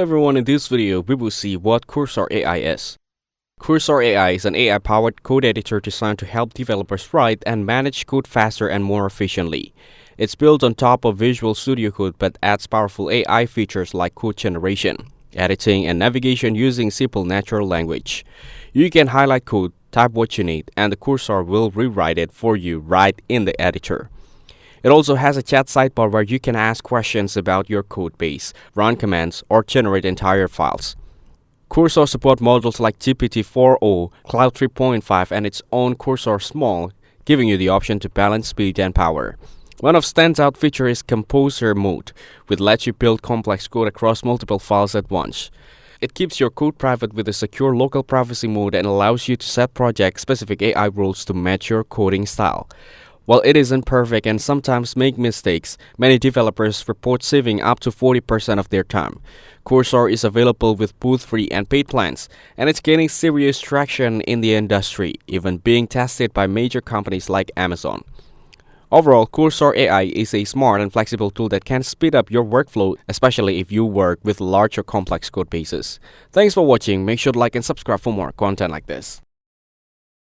everyone, in this video we will see what Cursor AI is. Cursor AI is an AI-powered code editor designed to help developers write and manage code faster and more efficiently. It's built on top of Visual Studio Code but adds powerful AI features like code generation, editing, and navigation using simple natural language. You can highlight code, type what you need, and the cursor will rewrite it for you right in the editor. It also has a chat sidebar where you can ask questions about your code base, run commands, or generate entire files. Cursor supports models like GPT-4o, Cloud 3.5, and its own Cursor Small, giving you the option to balance speed and power. One of standout features is Composer Mode, which lets you build complex code across multiple files at once. It keeps your code private with a secure local privacy mode and allows you to set project-specific AI rules to match your coding style. While it isn't perfect and sometimes make mistakes, many developers report saving up to 40% of their time. Cursor is available with both free and paid plans, and it's gaining serious traction in the industry, even being tested by major companies like Amazon. Overall, Cursor AI is a smart and flexible tool that can speed up your workflow, especially if you work with large or complex code bases. Thanks for watching. Make sure to like and subscribe for more content like this.